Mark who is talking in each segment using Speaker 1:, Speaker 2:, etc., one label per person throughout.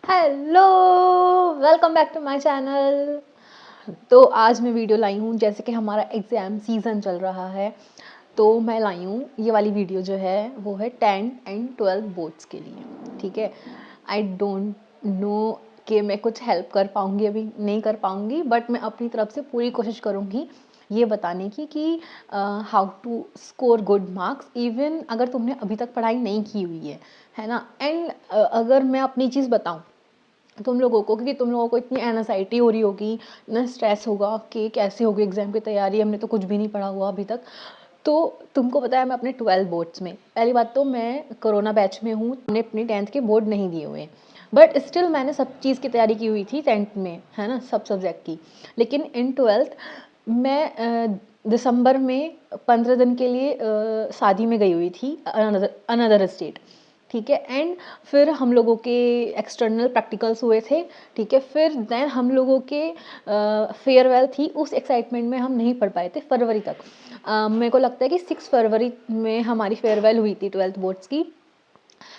Speaker 1: Hello, welcome back to my channel. तो आज मैं वीडियो लाई हूँ, जैसे कि हमारा एग्ज़ाम सीज़न चल रहा है तो मैं लाई हूँ ये वाली वीडियो जो है वो है 10th एंड 12th बोर्ड्स के लिए। ठीक है, आई डोंट नो कि मैं कुछ हेल्प कर पाऊँगी, अभी नहीं कर पाऊँगी, बट मैं अपनी तरफ से पूरी कोशिश करूँगी ये बताने की कि how to score good marks, even अगर तुमने अभी तक पढ़ाई नहीं की हुई है ना। एंड अगर मैं अपनी चीज़ बताऊँ तुम लोगों को, क्योंकि तुम लोगों को इतनी एनजाइटी हो रही होगी, इतना स्ट्रेस होगा कि कैसे होगी एग्ज़ाम की तैयारी, हमने तो कुछ भी नहीं पढ़ा हुआ अभी तक। तो तुमको पता है मैं अपने 12 बोर्ड्स में, पहली बात तो मैं कोरोना बैच में हूँ, मैंने अपनी 10th के बोर्ड नहीं दिए हुए, बट स्टिल मैंने सब चीज़ की तैयारी की हुई थी 10th में, है ना, सब सब्जेक्ट की। लेकिन इन 12th मैं दिसंबर में 15 दिन के लिए शादी में गई हुई थी, अनदर स्टेट। ठीक है, एंड फिर हम लोगों के एक्सटर्नल प्रैक्टिकल्स हुए थे। ठीक है, फिर देन हम लोगों के फेयरवेल थी, उस एक्साइटमेंट में हम नहीं पढ़ पाए थे फरवरी तक। मेरे को लगता है कि 6 फरवरी में हमारी फेयरवेल हुई थी 12th बोर्ड्स की।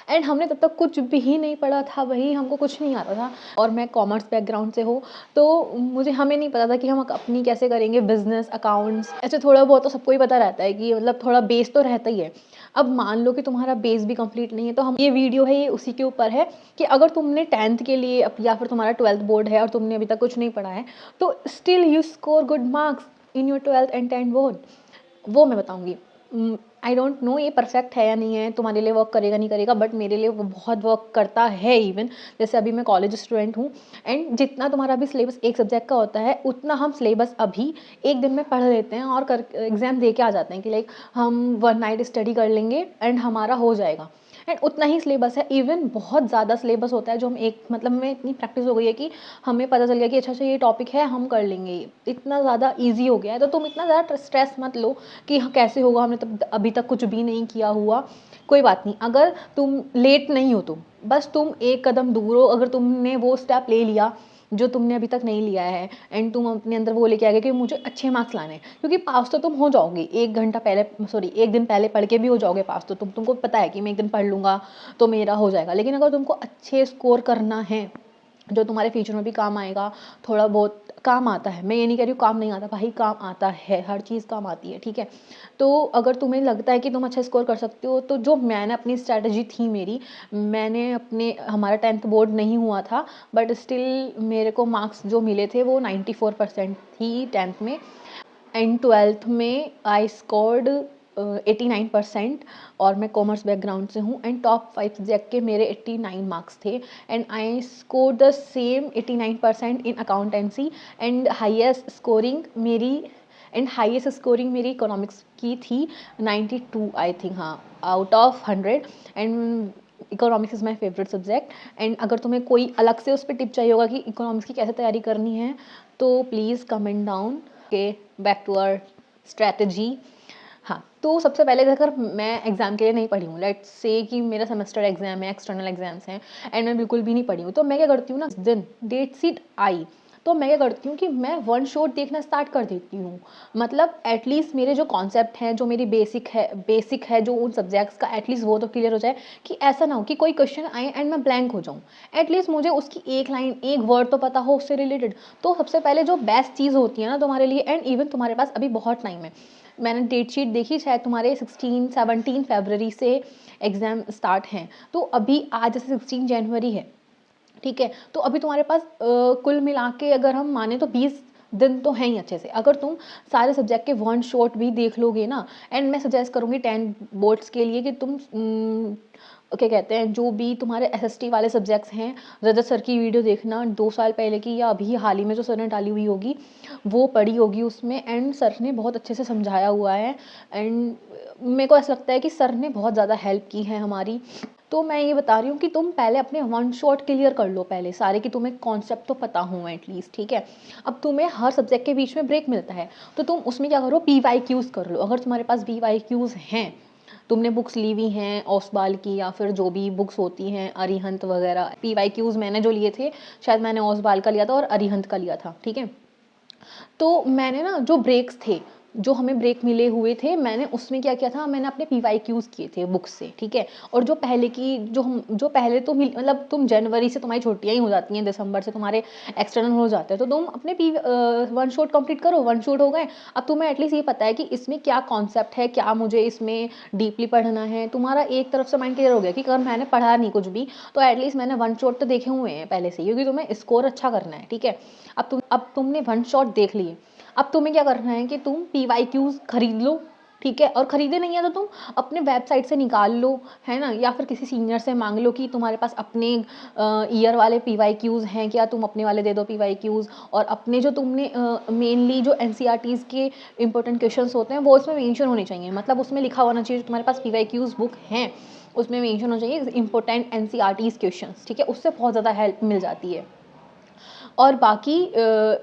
Speaker 1: एंड हमने तब तक कुछ भी नहीं पढ़ा था, वही हमको कुछ नहीं आता था, और मैं कॉमर्स बैकग्राउंड से हूँ तो मुझे हमें नहीं पता था कि हम अपनी कैसे करेंगे बिजनेस अकाउंट्स, ऐसे थोड़ा बहुत तो सबको ही पता रहता है कि मतलब थोड़ा बेस तो रहता ही है। अब मान लो कि तुम्हारा बेस भी कंप्लीट नहीं है, तो हम ये वीडियो है ये उसी के ऊपर है कि अगर तुमने 10th के लिए या फिर तुम्हारा 12th बोर्ड है और तुमने अभी तक कुछ नहीं पढ़ा है तो still you score good marks in your 12th and 10th board, वो मैं बताऊंगी। आई डोंट नो ये परफेक्ट है या नहीं है, तुम्हारे लिए वर्क करेगा नहीं करेगा, बट मेरे लिए वो बहुत वर्क करता है। इवन जैसे अभी मैं कॉलेज स्टूडेंट हूँ, एंड जितना तुम्हारा भी सिलेबस एक सब्जेक्ट का होता है उतना हम सिलेबस अभी एक दिन में पढ़ लेते हैं और कर एग्ज़ाम दे के आ जाते हैं कि लाइक हम वन नाइट स्टडी कर लेंगे एंड हमारा हो जाएगा। एंड उतना ही सिलेबस है, इवन बहुत ज़्यादा सिलेबस होता है जो हम एक मतलब में इतनी प्रैक्टिस हो गई है कि हमें पता चल गया कि अच्छा अच्छा ये टॉपिक है, हम कर लेंगे, ये इतना ज़्यादा ईजी हो गया है। तो तुम इतना ज़्यादा स्ट्रेस मत लो कि हाँ कैसे होगा, हमने तब अभी तक कुछ भी नहीं किया हुआ। कोई बात नहीं, अगर तुम लेट नहीं हो, तुम बस तुम एक कदम दूर हो, अगर तुमने वो स्टेप ले लिया जो तुमने अभी तक नहीं लिया है, एंड तुम अपने अंदर वो लेके आ गए कि मुझे अच्छे मार्क्स लाने हैं, क्योंकि पास तो तुम हो जाओगे, एक घंटा पहले सॉरी एक दिन पहले पढ़ के भी हो जाओगे पास, तो तुमको पता है कि मैं एक दिन पढ़ लूँगा तो मेरा हो जाएगा। लेकिन अगर तुमको अच्छे स्कोर करना है जो तुम्हारे फ्यूचर में भी काम आएगा, थोड़ा बहुत काम आता है, मैं ये नहीं कह रही हूँ काम नहीं आता, भाई काम आता है, हर चीज़ काम आती है। ठीक है, तो अगर तुम्हें लगता है कि तुम अच्छा स्कोर कर सकते हो, तो जो मैंने अपनी स्ट्रैटेजी थी मेरी, मैंने अपने हमारा 10th बोर्ड नहीं हुआ था, बट स्टिल मेरे को मार्क्स जो मिले थे वो 94% थी 10th में, एंड 12th में आई स्कोर्ड 89%, और मैं कॉमर्स बैकग्राउंड से हूँ, एंड टॉप 5 सब्जेक्ट के मेरे 89 मार्क्स थे, and I score the same 89% in accountancy, and highest scoring मेरी इकोनॉमिक्स की थी 92 आई थिंक, हाँ, out of 100। And economics is my favourite subject. And अगर तुम्हें कोई अलग से उस पर टिप चाहिए होगा कि इकोनॉमिक्स की कैसे तैयारी करनी है, तो प्लीज़ कमेंट डाउन के बैक टू आवर स्ट्रैटेजी। हाँ, तो सबसे पहले अगर मैं एग्ज़ाम के लिए नहीं पढ़ी हूँ, लेट्स से कि मेरा सेमेस्टर एग्ज़ाम है, एक्सटर्नल एग्ज़ाम्स हैं, एंड मैं बिल्कुल भी नहीं पढ़ी हूँ, तो मैं क्या करती हूँ ना, जिस दिन डेट शीट आई तो मैं क्या करती हूँ कि मैं वन शॉट देखना स्टार्ट कर देती हूँ। मतलब एटलीस्ट मेरे जो कॉन्सेप्ट हैं, जो मेरी बेसिक है जो उन सब्जेक्ट्स का, एटलीस्ट वो तो क्लियर हो जाए, कि ऐसा ना हो कि कोई क्वेश्चन आए एंड मैं ब्लैंक हो जाऊँ, एटलीस्ट मुझे उसकी एक लाइन एक वर्ड तो पता हो उससे रिलेटेड। तो सबसे पहले जो बेस्ट चीज़ होती है ना तुम्हारे लिए, एंड इवन तुम्हारे पास अभी बहुत टाइम है, मैंने डेट शीट देखी, शायद तुम्हारे 16-17 फरवरी से एग्ज़ाम स्टार्ट हैं, तो अभी आज जैसे 16 जनवरी है, ठीक है, तो अभी तुम्हारे पास कुल मिला के अगर हम माने तो 20 दिन तो हैं ही अच्छे से। अगर तुम सारे सब्जेक्ट के वन शॉट भी देख लोगे ना, एंड मैं सजेस्ट करूँगी 10 बोर्ड्स के लिए कि तुम क्या कहते हैं, जो भी तुम्हारे एसएसटी वाले सब्जेक्ट्स हैं, रजत सर की वीडियो देखना 2 साल पहले की, या अभी हाल ही में जो सर ने डाली हुई होगी वो पढ़ी होगी उसमें, एंड सर ने बहुत अच्छे से समझाया हुआ है, एंड मेरे को ऐसा लगता है कि सर ने बहुत ज़्यादा हेल्प की है हमारी। तो मैं ये बता रही हूँ कि तुम पहले अपने वन शॉट क्लियर कर लो पहले सारे, कि तुम्हें कॉन्सेप्ट तो पता हो एटलीस्ट। ठीक है, अब तुम्हें हर सब्जेक्ट के बीच में ब्रेक मिलता है, तो तुम उसमें क्या करो, PYQs कर लो। अगर तुम्हारे पास PYQs हैं, तुमने बुक्स ली हुई हैं ओसवाल की या फिर जो भी बुक्स होती हैं अरिहंत वगैरह, PYQs मैंने जो लिए थे, शायद मैंने ओसवाल का लिया था और अरिहंत का लिया था। ठीक है, तो मैंने ना जो ब्रेक्स थे जो हमें ब्रेक मिले हुए थे, मैंने उसमें क्या किया था, मैंने अपने PYQs किए थे बुक से, ठीक है। और जो पहले की जो पहले तो मतलब तुम जनवरी से तुम्हारी छुट्टियाँ ही हो जाती हैं, दिसंबर से तुम्हारे एक्सटर्नल हो जाते हैं, तो तुम अपने वन शॉट कंप्लीट करो, वन शॉट हो गए। अब तुम्हें एटलीस्ट ये पता है कि इसमें क्या कॉन्सेप्ट है, क्या मुझे इसमें डीपली पढ़ना है। तुम्हारा एक तरफ से माइंड क्लियर हो गया कि अगर मैंने पढ़ा नहीं कुछ भी, तो एटलीस्ट मैंने वन शॉट तो देखे हुए हैं पहले से, क्योंकि तुम्हें स्कोर अच्छा करना है, ठीक है। अब तुमने वन शॉट देख लिए, अब तुम्हें क्या करना है कि तुम PYQs खरीद लो, ठीक है। और ख़रीदे नहीं है तो तुम अपने वेबसाइट से निकाल लो, है ना, या फिर किसी सीनियर से मांग लो कि तुम्हारे पास अपने ईयर वाले PYQs हैं क्या, तुम अपने वाले दे दो PYQs। और अपने जो तुमने मेनली जो NCERTs के इंपॉर्टेंट क्वेश्चंस होते हैं वो उसमें मेंशन होने चाहिए, मतलब उसमें लिखा होना चाहिए जो तुम्हारे पास PYQs बुक हैं उसमें मेंशन होना चाहिए इंपॉर्टेंट NCERTs क्वेश्चंस, ठीक है। उससे बहुत ज़्यादा हेल्प मिल जाती है। और बाकी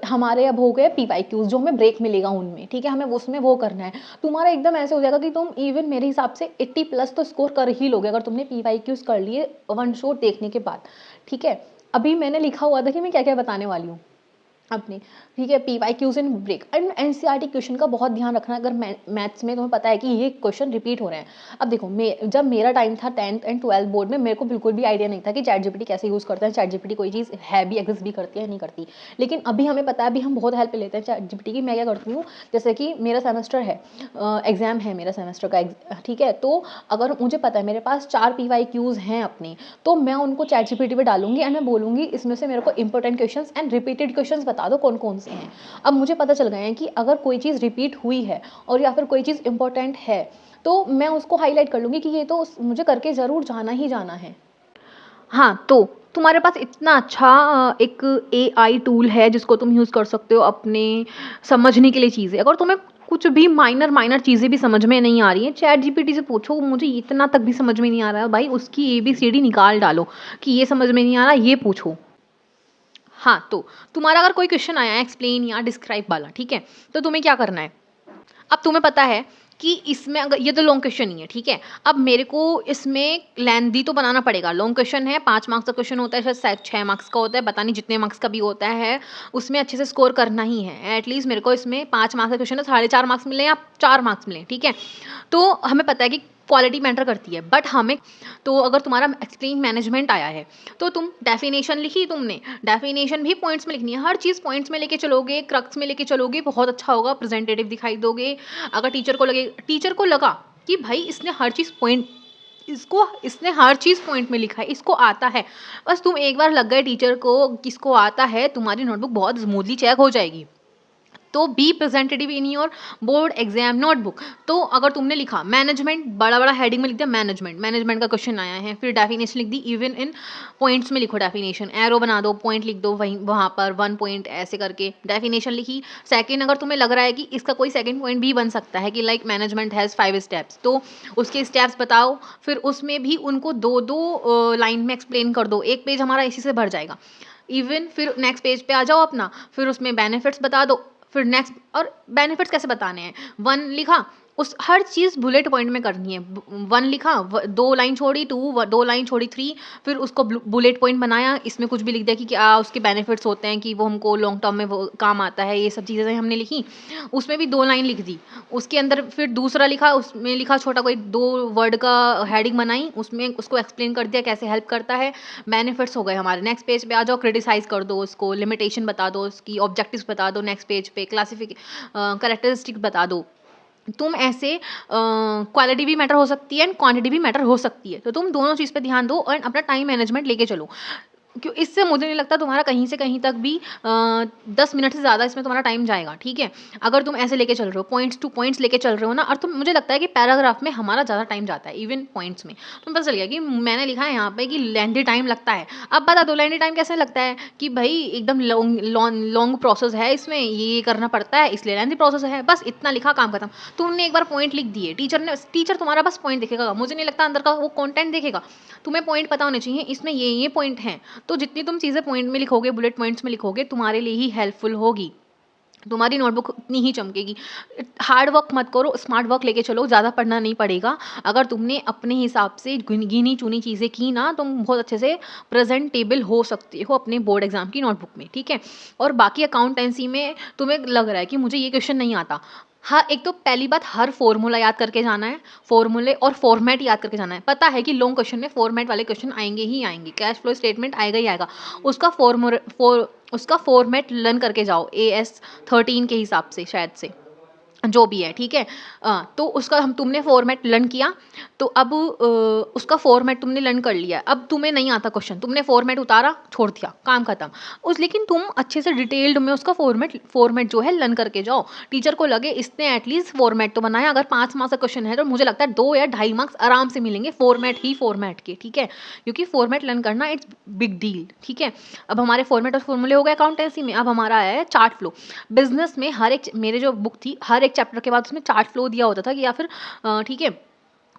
Speaker 1: हमारे अब हो गए PYQs जो हमें ब्रेक मिलेगा उनमें, ठीक है, हमें उसमें वो करना है। तुम्हारा एकदम ऐसे हो जाएगा कि तुम इवन मेरे हिसाब से 80 प्लस तो स्कोर कर ही लोगे अगर तुमने PYQs कर लिए वन शॉट देखने के बाद, ठीक है। अभी मैंने लिखा हुआ था कि मैं क्या क्या बताने वाली हूँ अपनी, ठीक है। PYQs in break and NCERT question का बहुत ध्यान रखना। अगर मैथ्स में तुम्हें पता है कि ये क्वेश्चन रिपीट हो रहे हैं। अब देखो जब मेरा टाइम था 10th एंड 12th बोर्ड में, मेरे को बिल्कुल भी आइडिया नहीं था कि ChatGPT कैसे यूज़ करते हैं, ChatGPT कोई चीज़ है भी, एग्जिस्ट भी करती है नहीं करती। लेकिन अभी हमें पता है, अभी हम बहुत हेल्प लेते हैं ChatGPT की। मैं क्या करती हूँ, जैसे कि मेरा सेमेस्टर है, एग्ज़ाम है मेरा सेमेस्टर का, ठीक है। तो अगर मुझे पता है मेरे पास 4 PYQs हैं अपने, तो मैं उनको ChatGPT पे डालूंगी एंड मैं बोलूँगी इसमें से मेरे को important questions and repeated questions बता दो कौन कौन से हैं। अब मुझे पता चल गए हैं कि अगर कोई चीज़ रिपीट हुई है और या फिर कोई चीज़ इंपॉर्टेंट है, तो मैं उसको हाईलाइट कर लूँगी कि ये तो मुझे करके ज़रूर जाना ही जाना है। हाँ, तो तुम्हारे पास इतना अच्छा एक AI टूल है जिसको तुम यूज़ कर सकते हो अपने समझने के लिए चीज़ें। अगर तुम्हें कुछ भी माइनर चीज़ें भी समझ में नहीं आ रही हैं, ChatGPT से पूछो मुझे इतना तक भी समझ में नहीं आ रहा है भाई, उसकी ABCD निकाल डालो कि ये समझ में नहीं आ रहा, ये पूछो। हाँ, तो तुम्हारा अगर कोई क्वेश्चन आया है एक्सप्लेन या डिस्क्राइब वाला, ठीक है, तो तुम्हें क्या करना है। अब तुम्हें पता है कि इसमें अगर ये तो लॉन्ग क्वेश्चन ही है, ठीक है। अब मेरे को इसमें लेंदी तो बनाना पड़ेगा, लॉन्ग क्वेश्चन है, 5 मार्क्स का क्वेश्चन होता है, शायद 6 मार्क्स का होता है, पता नहीं जितने मार्क्स का भी होता है, उसमें अच्छे से स्कोर करना ही है। एटलीस्ट मेरे को इसमें 5 मार्क्स का क्वेश्चन है, 4.5 मार्क्स मिले या 4 मार्क्स मिले, ठीक है। तो हमें पता है कि क्वालिटी मैटर करती है, बट हमें तो अगर तुम्हारा एक्सप्लेन मैनेजमेंट आया है तो तुम डेफिनेशन लिखी, तुमने डेफिनेशन भी पॉइंट्स में लिखनी है, हर चीज़ पॉइंट्स में लेके चलोगे, क्रक्स में लेके चलोगे, बहुत अच्छा होगा, प्रेजेंटेटिव दिखाई दोगे। अगर टीचर को लगा कि भाई इसने हर चीज़ पॉइंट में लिखा है, इसको आता है, बस तुम एक बार लग गए टीचर को किसको आता है, तुम्हारी नोटबुक बहुत स्मूथली चेक हो जाएगी। तो be presentative in your board exam notebook. तो अगर तुमने लिखा मैनेजमेंट, बड़ा बड़ा हेडिंग में लिख दिया मैनेजमेंट का क्वेश्चन आया है, फिर डेफिनेशन लिख दी, इवन इन पॉइंट्स में लिखो डेफिनेशन, एरो बना दो, पॉइंट लिख दो वहीं वहाँ पर 1 पॉइंट ऐसे करके डेफिनेशन लिखी। सेकंड, अगर तुम्हें लग रहा है कि इसका कोई सेकंड पॉइंट भी बन सकता है कि लाइक मैनेजमेंट हैज़ 5 स्टेप्स, तो उसके स्टेप्स बताओ, फिर उसमें भी उनको 2 लाइन में एक्सप्लेन कर दो, एक पेज हमारा इसी से भर जाएगा। इवन फिर नेक्स्ट पेज पे आ जाओ अपना, फिर उसमें बेनिफिट्स बता दो, फिर नेक्स्ट, और बेनिफिट्स कैसे बताने हैं, 1 लिखा, उस हर चीज़ बुलेट पॉइंट में करनी है। 1 लिखा, 2 लाइन छोड़ी, 2 लाइन छोड़ी, 3, फिर उसको बुलेट पॉइंट बनाया, इसमें कुछ भी लिख दिया कि क्या उसके बेनिफिट्स होते हैं, कि वो हमको लॉन्ग टर्म में वो काम आता है, ये सब चीज़ें हमने लिखी। उसमें भी 2 लाइन लिख दी, उसके अंदर फिर दूसरा लिखा, उसमें लिखा छोटा कोई 2 वर्ड का हेडिंग बनाई, उसमें उसको एक्सप्लेन कर दिया कैसे हेल्प करता है। बेनिफिट्स हो गए हमारे। नेक्स्ट पेज पे आ जाओ, क्रिटिसाइज कर दो उसको, लिमिटेशन बता दो उसकी, ऑब्जेक्टिव्स बता दो। नेक्स्ट पेज पे कैरेक्टरिस्टिक्स बता दो। तुम ऐसे क्वालिटी भी मैटर हो सकती है एंड क्वांटिटी भी मैटर हो सकती है, तो तुम दोनों चीज़ पे ध्यान दो और अपना टाइम मैनेजमेंट लेके चलो, क्यों इससे मुझे नहीं लगता तुम्हारा कहीं से कहीं तक भी 10 मिनट से ज़्यादा इसमें तुम्हारा टाइम जाएगा, ठीक है। अगर तुम ऐसे लेके चल रहे हो, पॉइंट्स टू पॉइंट्स लेके चल रहे हो ना, और तुम, मुझे लगता है कि पैराग्राफ में हमारा ज़्यादा टाइम जाता है इवन पॉइंट्स में। तुम्हें पता चल गया कि मैंने लिखा है यहाँ पे कि लेंथी टाइम लगता है। अब बता दो लेंथी टाइम कैसे लगता है, कि भाई एकदम लॉन्ग प्रोसेस है, इसमें ये करना पड़ता है इसलिए लेंथी प्रोसेस है, बस इतना लिखा, काम खत्म। तुमने एक बार पॉइंट लिख दिए, टीचर तुम्हारा बस पॉइंट देखेगा, मुझे नहीं लगता अंदर का वो कंटेंट देखेगा। तुम्हें पॉइंट पता होने चाहिए, इसमें ये पॉइंट हैं, तो जितनी तुम चीज़ें पॉइंट में लिखोगे, बुलेट पॉइंट्स में लिखोगे, तुम्हारे लिए ही हेल्पफुल होगी, तुम्हारी नोटबुक उतनी ही चमकेगी। हार्ड वर्क मत करो, स्मार्ट वर्क लेके चलो, ज़्यादा पढ़ना नहीं पड़ेगा। अगर तुमने अपने हिसाब से गिनी चुनी चीज़ें की ना, तुम बहुत अच्छे से प्रेजेंटेबल हो सकते हो अपने बोर्ड एग्जाम की नोटबुक में, ठीक है। और बाकी अकाउंटेंसी में तुम्हें लग रहा है कि मुझे ये क्वेश्चन नहीं आता, हाँ, एक तो पहली बात हर फ़ॉर्मूला याद करके जाना है, फ़ॉर्मूले और फ़ॉर्मेट याद करके जाना है। पता है कि लॉन्ग क्वेश्चन में फ़ॉर्मेट वाले क्वेश्चन आएँगे ही आएँगे, कैश फ्लो स्टेटमेंट आएगा ही आएगा। उसका फ़ॉर्मेट लर्न करके जाओ, AS 13 के हिसाब से शायद से। जो भी है, ठीक है। तो उसका तुमने फॉर्मेट लर्न किया, तो अब उसका फॉर्मेट तुमने लर्न कर लिया। अब तुम्हें नहीं आता क्वेश्चन, तुमने फॉर्मेट उतारा, छोड़ दिया, काम खत्म। लेकिन तुम अच्छे से डिटेल्ड में उसका फॉर्मेट जो है लर्न करके जाओ। टीचर को लगे इसने एटलीस्ट फॉर्मेट तो बनाया। अगर 5 मार्क्स का क्वेश्चन है तो मुझे लगता है 2 या 2.5 मार्क्स आराम से मिलेंगे फॉर्मेट के, ठीक है। क्योंकि फॉर्मेट लर्न करना इट्स बिग डील, ठीक है। अब हमारे फॉर्मेट और फॉर्मूले हो गए अकाउंटेंसी में। अब हमारा आया है चार्ट फ्लो। बिजनेस में हर एक, मेरे जो बुक थी, हर एक चैप्टर के बाद उसमें चार्ट फ्लो दिया होता था कि या फिर ठीक है,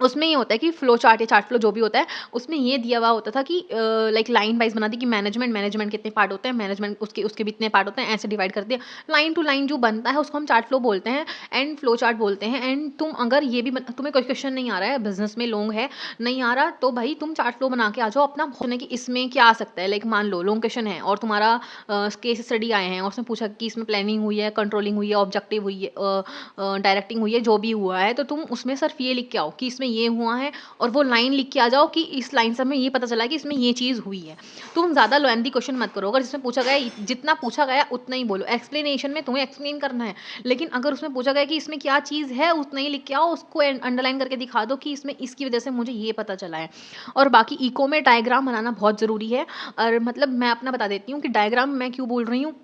Speaker 1: उसमें ये होता है कि फ्लो चार्ट या चार्ट फ्लो जो भी होता है, उसमें ये दिया हुआ होता था कि लाइक लाइन वाइज बना दी कि मैनेजमेंट कितने पार्ट होते हैं, मैनेजमेंट उसके उसके भी इतने पार्ट होते हैं, ऐसे डिवाइड कर दिया। लाइन टू लाइन जो बनता है उसको हम चार्ट फ्लो बोलते हैं एंड फ्लो चार्ट बोलते हैं। एंड तुम अगर ये भी तुम्हें कोई क्वेश्चन नहीं आ रहा है बिजनेस में, लॉन्ग है नहीं आ रहा, तो भाई तुम चार्ट फ्लो बना के आ जाओ। अपना है कि इसमें क्या आ सकता है, लाइक मान लो लॉन्ग क्वेश्चन है और तुम्हारा केस स्टडी आए हैं और उसमें पूछा कि इसमें प्लानिंग हुई है, कंट्रोलिंग हुई है, ऑब्जेक्टिव हुई है, डायरेक्टिंग हुई है, जो भी हुआ है, तो तुम उसमें सिर्फ ये लिख के आओ कि इसमें ये हुआ है और वो लाइन लिख के आ जाओ कि इस लाइन से हमें ये पता चला कि इसमें ये चीज़ हुई है। तुम ज़्यादा लेंथी क्वेश्चन मत करो। अगर जिसमें पूछा गया, जितना पूछा गया उतना ही बोलो। एक्सप्लेनेशन में तुम्हें एक्सप्लेन करना है, लेकिन अगर उसमें पूछा गया कि इसमें क्या चीज़ है, उतना ही लिख के आओ। उसको अंडरलाइन करके दिखा दो कि इसमें इसकी वजह से मुझे ये पता चला है। और बाकी इको में डायग्राम बनाना बहुत ज़रूरी है। और मतलब मैं अपना बता देती हूँ कि डायग्राम मैं क्यों बोल रही हूँ।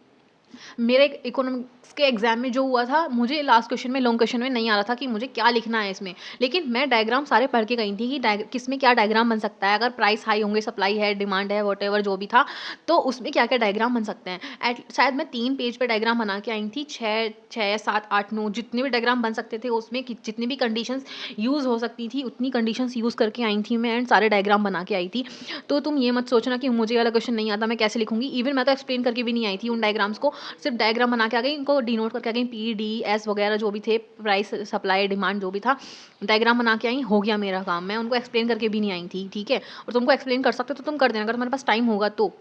Speaker 1: मेरे इकोनॉमिक्स के एग्जाम में जो हुआ था, मुझे लास्ट क्वेश्चन में, लॉन्ग क्वेश्चन में नहीं आ रहा था कि मुझे क्या लिखना है इसमें, लेकिन मैं डायग्राम सारे पढ़ के गई थी कि किस में क्या डायग्राम बन सकता है। अगर प्राइस हाई होंगे, सप्लाई है, डिमांड है, वॉट जो भी था, तो उसमें क्या क्या डायग्राम बन सकते हैं। शायद मैं 3 पेज पे डायग्राम बना के आई थी। 6 7 8 9 जितने भी डायग्राम बन सकते थे उसमें, जितनी भी कंडीशंस यूज़ हो सकती थी उतनी कंडीशंस यूज़ करके आई थी मैं, एंड सारे डायग्राम बना के आई थी। तो तुम ये मत सोचना कि मुझे वाला क्वेश्चन नहीं आता, मैं कैसे लिखूंगी। इवन मैं तो एक्सप्लेन करके भी नहीं आई थी उन डायग्राम्स को, सिर्फ डायग्राम बना के आ गई, इनको डिनोट करके आ गई, PDS वगैरह जो भी थे, प्राइस सप्लाई डिमांड जो भी था, डायग्राम बना के आई, हो गया मेरा काम। मैं उनको एक्सप्लेन करके भी नहीं आई थी, ठीक है। और तुमको एक्सप्लेन कर सकते हो तो तुम कर देना, अगर तुम्हारे पास टाइम होगा तो।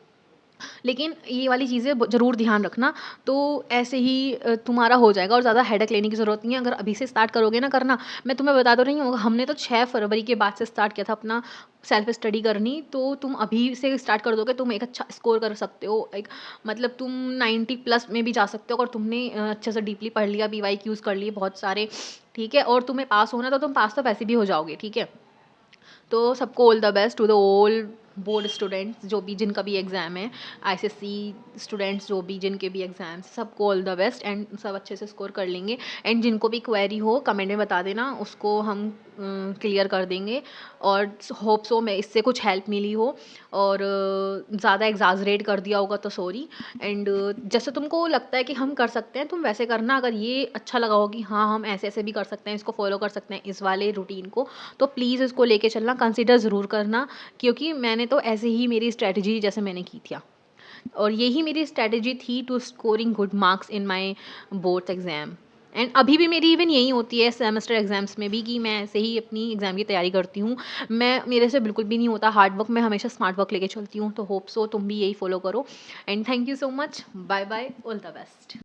Speaker 1: लेकिन ये वाली चीज़ें ज़रूर ध्यान रखना। तो ऐसे ही तुम्हारा हो जाएगा और ज़्यादा हेडेक लेने की ज़रूरत नहीं है। अगर अभी से स्टार्ट करोगे ना करना, मैं तुम्हें बता तो रही हूँ, हमने तो 6 फरवरी के बाद से स्टार्ट किया था अपना सेल्फ स्टडी करनी। तो तुम अभी से स्टार्ट कर दोगे, तुम एक अच्छा स्कोर कर सकते हो। एक मतलब तुम 90 प्लस में भी जा सकते हो अगर तुमने अच्छे से डीपली पढ़ लिया, BYQs कर लिए बहुत सारे, ठीक है। और तुम्हें पास होना, तो तुम पास तो वैसे भी हो जाओगे, ठीक है। तो सबको all the best to the all board students, जो भी जिनका भी एग्ज़ाम है, ICSE स्टूडेंट्स जो भी जिनके भी एग्ज़ाम्स, सबको ऑल द बेस्ट, एंड सब अच्छे से स्कोर कर लेंगे। एंड जिनको भी क्वेरी हो कमेंट में बता देना, उसको हम क्लियर कर देंगे। और होप सो मैं इससे कुछ हेल्प मिली हो, और ज़्यादा एग्जाजरेट कर दिया होगा तो सॉरी। एंड जैसे तुमको लगता है कि हम कर सकते हैं, तुम वैसे करना। अगर ये अच्छा लगा हो कि हाँ हम ऐसे ऐसे भी कर सकते हैं, इसको फॉलो कर सकते हैं इस वाले रूटीन को, तो प्लीज़ इसको लेके चलना, कंसिडर ज़रूर करना। क्योंकि मैंने तो ऐसे ही मेरी स्ट्रैटेजी जैसे मैंने की थी, और यही मेरी स्ट्रैटेजी थी to scoring good marks in my boards exam. And अभी भी मेरी इवन यही होती है सेमेस्टर एग्जाम्स में भी, कि मैं ऐसे ही अपनी एग्ज़ाम की तैयारी करती हूँ। मैं, मेरे से बिल्कुल भी नहीं होता हार्ड वर्क, मैं हमेशा स्मार्ट वर्क लेके चलती हूँ। तो होप सो तुम भी यही फॉलो करो। And thank you so much, bye bye, all the best.